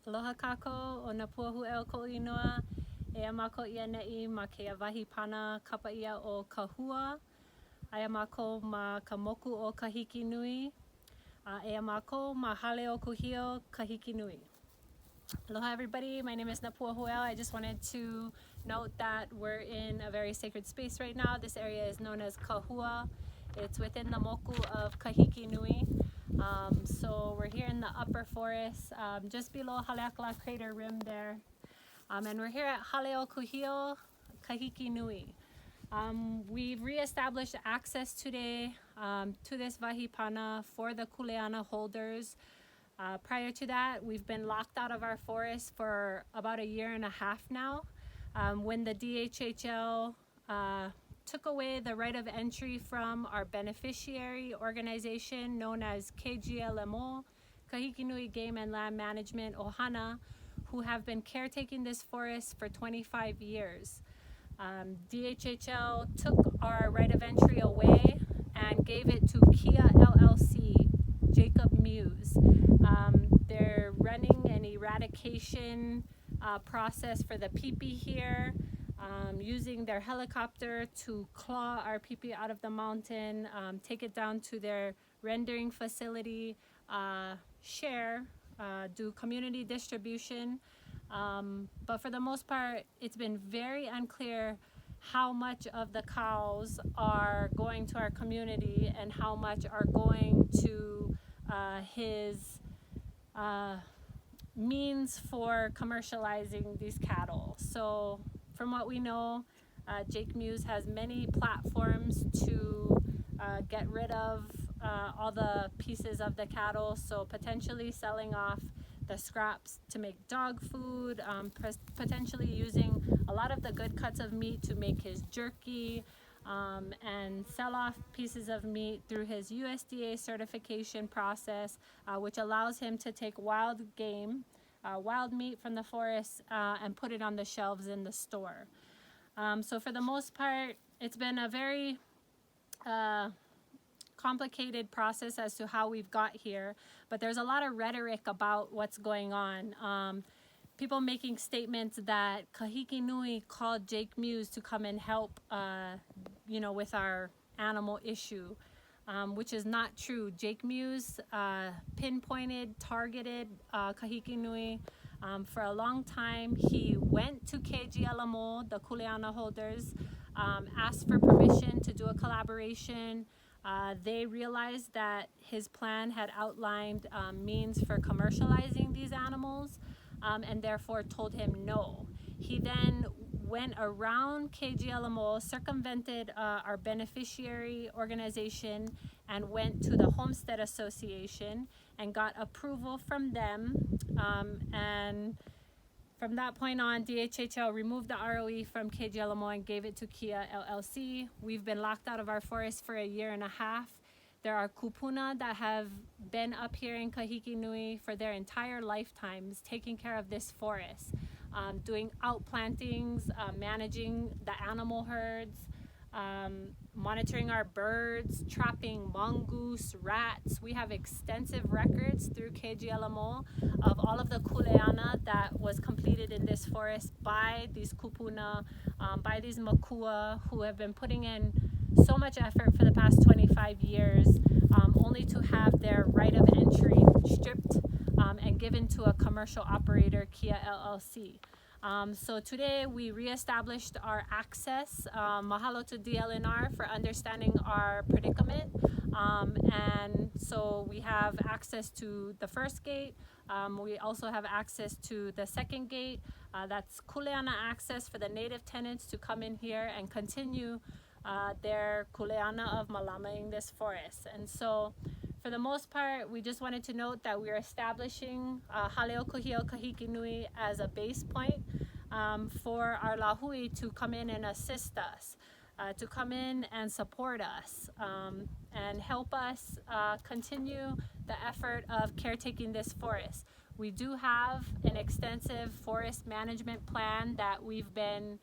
Aloha kako o na puahu'eo ko inoa e amako ia ne'i ma ke awahi pana kapa ia o Kahua. Ai amako ma ka Moku o Kahikinui. E amako ma Hale o Kūhiō Kahikinui. Aloha everybody, my name is Napuahuel. I just wanted to note that we're in a very sacred space right now. This area is known as Kahua. It's within the Moku of Kahikinui. So we're here in the upper forest, just below Haleakala Crater Rim there. And we're here at Hale o Kūhiō Kahikinui. We've reestablished access today to this wahipana for the kuleana holders. Prior to that, we've been locked out of our forest for about 1.5 years now. When the DHHL took away the right of entry from our beneficiary organization known as KGLMO, Kahikinui Game and Land Management Ohana, who have been caretaking this forest for 25 years. DHHL took our right of entry away and gave it to Kia LLC, Jacob Muise. They're running an eradication process for the peepee here, using their helicopter to claw our peepee out of the mountain, take it down to their rendering facility, do community distribution. But for the most part, it's been very unclear how much of the cows are going to our community and how much are going to his means for commercializing these cattle. So from what we know, Jake Muise has many platforms to get rid of all the pieces of the cattle, so potentially selling off the scraps to make dog food, potentially using a lot of the good cuts of meat to make his jerky, and sell off pieces of meat through his USDA certification process, which allows him to take wild game, wild meat from the forest, and put it on the shelves in the store. So for the most part, it's been a very complicated process as to how we've got here, but there's a lot of rhetoric about what's going on. People making statements that Kahikinui called Jake Muise to come and help, with our animal issue, which is not true. Jake Muise pinpointed, targeted Kahikinui for a long time. He went to KGLMO, the kuleana holders, asked for permission to do a collaboration. They realized that his plan had outlined means for commercializing these animals, and therefore told him no. He then went around KGLMO, circumvented our beneficiary organization, and went to the Homestead Association and got approval from them. And from that point on, DHHL removed the ROE from KGLMO and gave it to Kia LLC. We've been locked out of our forest for 1.5 years. There are Kūpuna that have been up here in Kahikinui for their entire lifetimes, taking care of this forest, doing outplantings, managing the animal herds, monitoring our birds, trapping mongoose, rats. We have extensive records through KGLMO of all of the kuleana that was completed in this forest by these Kūpuna, by these makua, who have been putting in so much effort for the past 25 years, only to have their right of entry stripped and given to a commercial operator, Kia LLC. So today we reestablished our access. Mahalo to DLNR for understanding our predicament. And so we have access to the first gate. We also have access to the second gate. That's kuleana access for the native tenants to come in here and continue their kuleana of malamaing this forest. And so for the most part, we just wanted to note that we are establishing Hale o Kūhiō Kahikinui as a base point for our lahui to come in and assist us, to come in and support us, and help us continue the effort of caretaking this forest. We do have an extensive forest management plan that we've been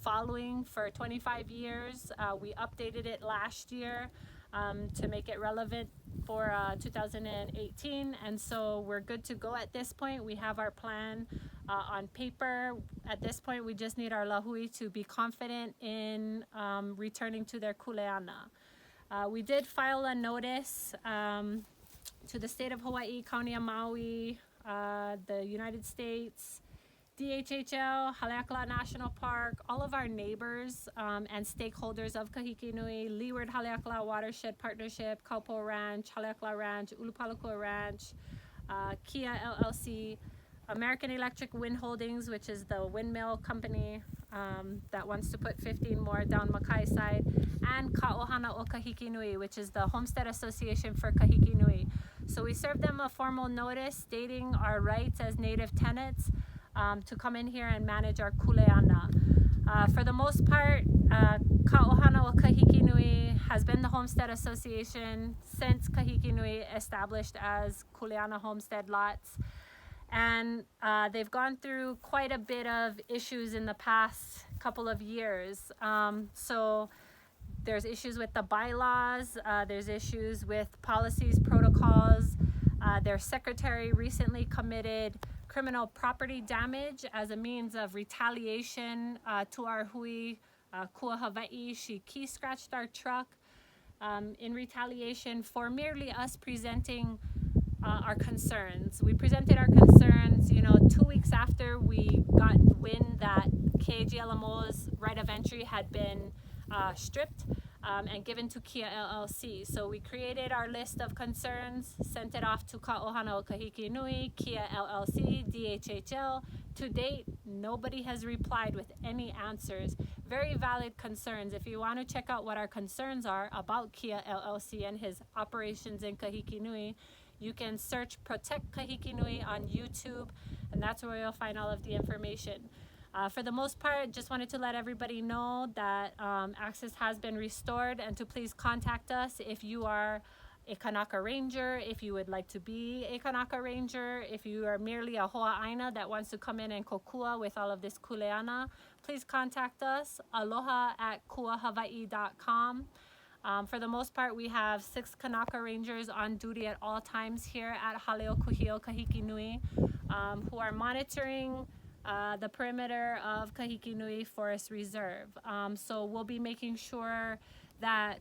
following for 25 years. We updated it last year to make it relevant for 2018, and so we're good to go at this point. We have our plan on paper. At this point, we just need our lahui to be confident in returning to their kuleana. We did file a notice to the state of Hawaii, County of Maui, the United States, DHHL, Hale National Park, all of our neighbors and stakeholders of Kahikinui, Leeward Haleakala Watershed Partnership, Kaupo Ranch, Haleakala Ranch, Ulupalakua Ranch, Kia LLC, American Electric Wind Holdings, which is the windmill company that wants to put 15 more down Makai side, and Ka'ohana o Kahikinui, which is the Homestead Association for Kahikinui. So we served them a formal notice stating our rights as Native Tenants to come in here and manage our kuleana. For the most part, Ka'ohana o Kahikinui has been the Homestead Association since Kahikinui established as kuleana homestead lots. And they've gone through quite a bit of issues in the past couple of years. So there's issues with the bylaws, there's issues with policies, protocols. Their secretary recently committed criminal property damage as a means of retaliation to our hui, Kua Hawaii. She key scratched our truck in retaliation for merely us presenting our concerns. We presented our concerns, 2 weeks after we got wind that KGLMO's right of entry had been stripped and given to Kia LLC. So we created our list of concerns, sent it off to Ka'ohana o Kahikinui, Kia LLC, DHHL. To date, nobody has replied with any answers. Very valid concerns. If you want to check out what our concerns are about Kia LLC and his operations in Kahikinui, you can search Protect Kahikinui on YouTube, and that's where you'll find all of the information. For the most part, just wanted to let everybody know that access has been restored, and to please contact us if you are a Kanaka Ranger, if you would like to be a Kanaka Ranger, if you are merely a Hoa'aina that wants to come in and kokua with all of this kuleana, please contact us, aloha@kuahawaii.com. For the most part, we have 6 Kanaka Rangers on duty at all times here at Hale Kūhiō Kahikinui, who are monitoring the perimeter of Kahikinui Forest Reserve. So we'll be making sure that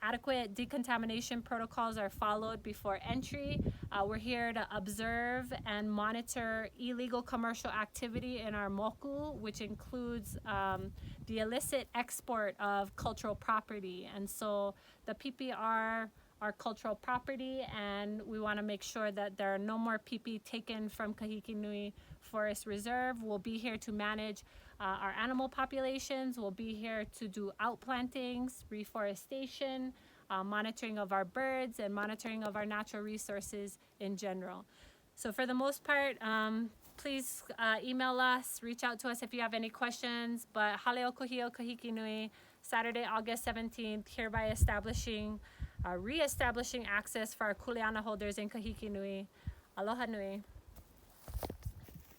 adequate decontamination protocols are followed before entry. We're here to observe and monitor illegal commercial activity in our moku, which includes the illicit export of cultural property. And so the PPR are cultural property, and we want to make sure that there are no more PP taken from Kahikinui Forest Reserve. We'll be here to manage our animal populations. We'll be here to do outplantings, reforestation, monitoring of our birds, and monitoring of our natural resources in general. So for the most part, please email us, reach out to us if you have any questions. But Hale Kūhiō Kahikinui, Saturday, August 17th, hereby reestablishing access for our kuleana holders in Kahikinui. Aloha nui.